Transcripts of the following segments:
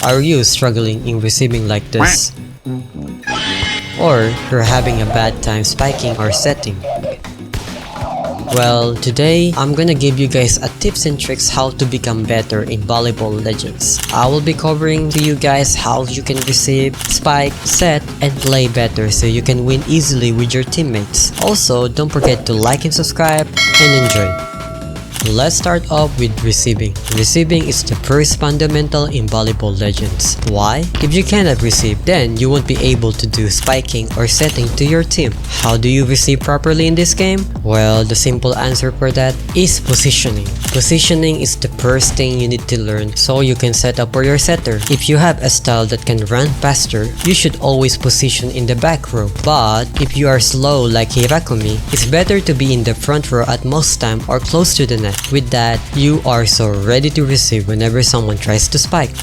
Are you struggling in receiving like this? Or you're having a bad time spiking or setting? Well, today I'm gonna give you guys a tips and tricks how to become better in Volleyball Legends. I will be covering to you guys how you can receive, spike, set, and play better so you can win easily with your teammates. Also, don't forget to like and subscribe and enjoy. Let's start off with receiving. Receiving is the first fundamental in Volleyball Legends. Why? If you cannot receive, then you won't be able to do spiking or setting to your team. How do you receive properly in this game? Well, the simple answer for that is positioning. Positioning is the first thing you need to learn so you can set up for your setter. If you have a style that can run faster, you should always position in the back row. But if you are slow like Hirakumi, it's better to be in the front row at most time or close to the net. With that, you are so ready to receive whenever someone tries to spike.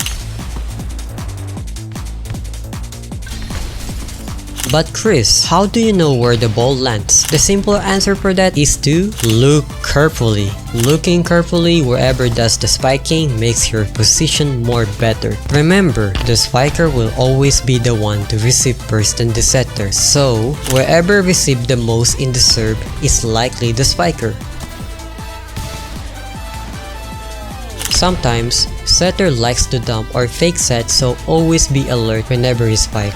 But Chris, how do you know where the ball lands? The simple answer for that is to look carefully. Looking carefully wherever does the spiking makes your position more better. Remember, the spiker will always be the one to receive first than the setter. So, wherever received the most in the serve is likely the spiker. Sometimes, setter likes to dump or fake set, so always be alert whenever you spike.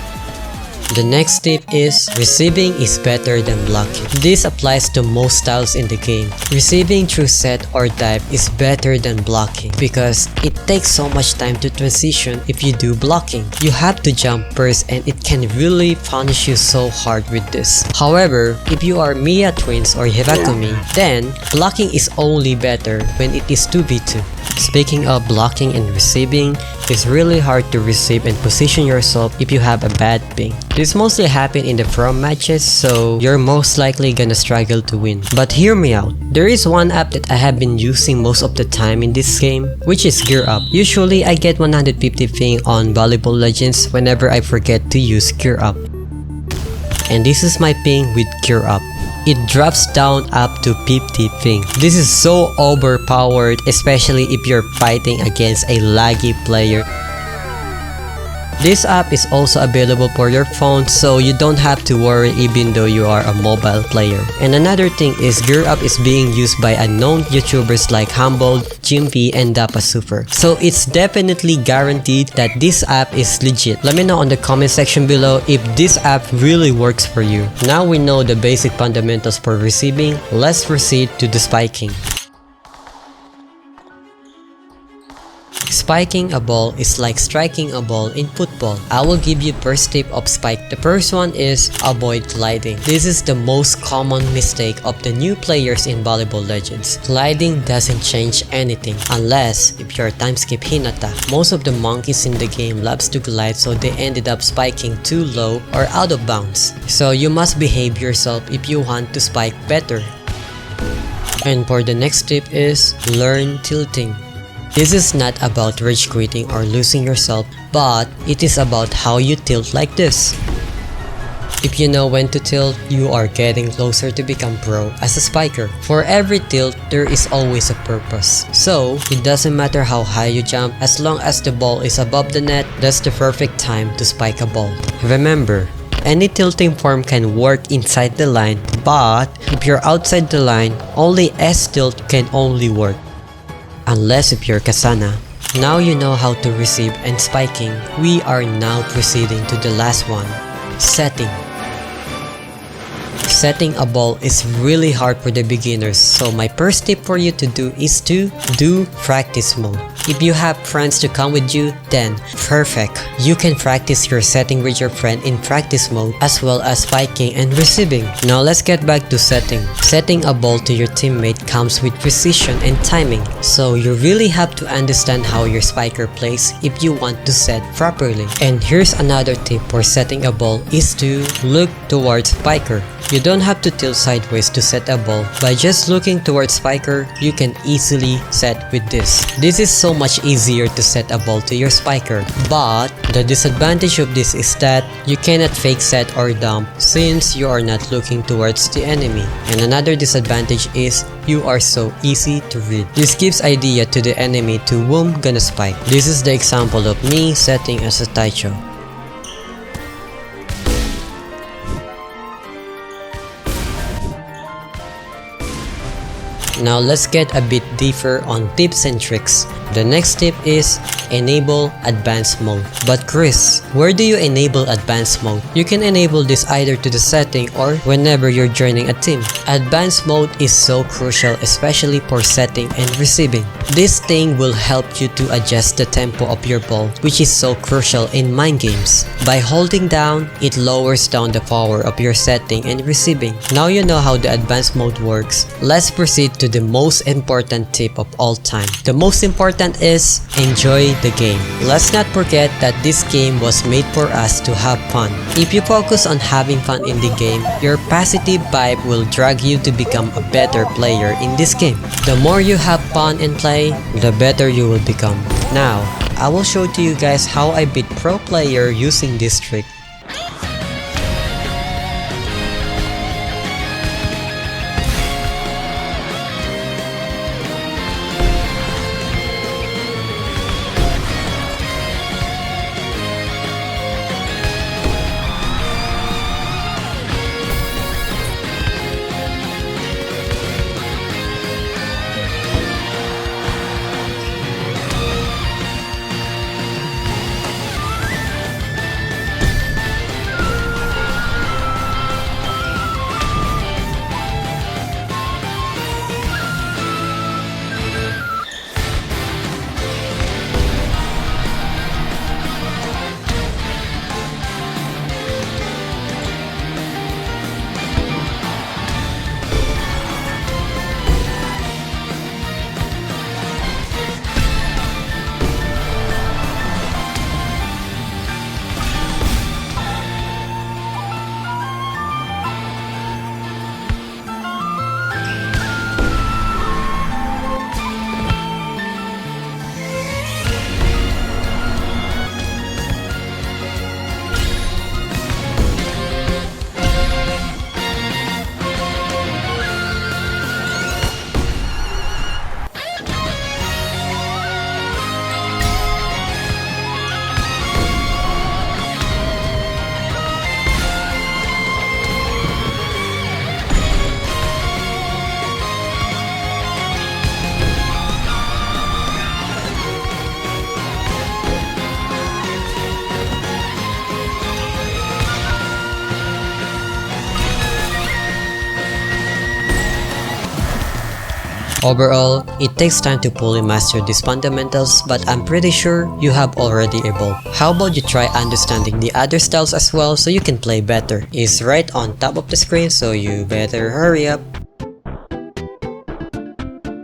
The next tip is receiving is better than blocking. This applies to most styles in the game. Receiving through set or dive is better than blocking because it takes so much time to transition if you do blocking. You have to jump first and it can really punish you so hard with this. However, if you are Mia Twins or Hirakumi, then blocking is only better when it is 2v2. Speaking of blocking and receiving, it's really hard to receive and position yourself if you have a bad ping. This mostly happen in the from matches, so you're most likely gonna struggle to win. But hear me out. There is one app that I have been using most of the time in this game, which is Gear Up. Usually I get 150 ping on Volleyball Legends whenever I forget to use Gear Up. And this is my ping with Gear Up. It drops down up to 50 ping. This is so overpowered, especially if you're fighting against a laggy player. This app is also available for your phone, so you don't have to worry even though you are a mobile player. And another thing is Gear Up is being used by unknown YouTubers like Humble, Jimpy, and Dapasuper. So it's definitely guaranteed that this app is legit. Let me know on the comment section below if this app really works for you. Now we know the basic fundamentals for receiving, let's proceed to the spiking. Spiking a ball is like striking a ball in football. I will give you first tip of spike. The first one is avoid gliding. This is the most common mistake of the new players in Volleyball Legends. Gliding doesn't change anything unless if you're time skip Hinata. Most of the monkeys in the game loves to glide, so they ended up spiking too low or out of bounds. So you must behave yourself if you want to spike better. And for the next tip is learn tilting. This is not about rage quitting or losing yourself, but it is about how you tilt like this. If you know when to tilt, you are getting closer to become pro as a spiker. For every tilt, there is always a purpose. So, it doesn't matter how high you jump, as long as the ball is above the net, that's the perfect time to spike a ball. Remember, any tilting form can work inside the line, but if you're outside the line, only S tilt can only work. Unless if you're Kasana. Now you know how to receive and spiking. We are now proceeding to the last one, setting. Setting a ball is really hard for the beginners, so my first tip for you to do is to do practice mode. If you have friends to come with you, then perfect. You can practice your setting with your friend in practice mode as well as spiking and receiving. Now let's get back to setting. Setting a ball to your teammate comes with precision and timing, so you really have to understand how your spiker plays if you want to set properly. And here's another tip for setting a ball is to look towards spiker. You don't have to tilt sideways to set a ball. By just looking towards spiker, you can easily set with this. This is so so much easier to set a ball to your spiker. But the disadvantage of this is that you cannot fake set or dump since you are not looking towards the enemy. And another disadvantage is you are so easy to read. This gives idea to the enemy to whom gonna spike. This is the example of me setting as a Taicho. Now let's get a bit deeper on tips and tricks. The next tip is enable advanced mode. But Chris, where do you enable advanced mode? You can enable this either to the setting or whenever you're joining a team. Advanced mode is so crucial, especially for setting and receiving. This thing will help you to adjust the tempo of your ball, which is so crucial in mind games. By holding down, it lowers down the power of your setting and receiving. Now you know how the advanced mode works. Let's proceed to the most important tip of all time. The most important is enjoy the game. Let's not forget that this game was made for us to have fun. If you focus on having fun in the game, your positive vibe will drag you to become a better player in this game. The more you have fun and play, the better you will become. Now, I will show to you guys how I beat pro player using this trick. Overall, it takes time to fully master these fundamentals, but I'm pretty sure you have already evolved. How about you try understanding the other styles as well so you can play better? It's right on top of the screen, so you better hurry up.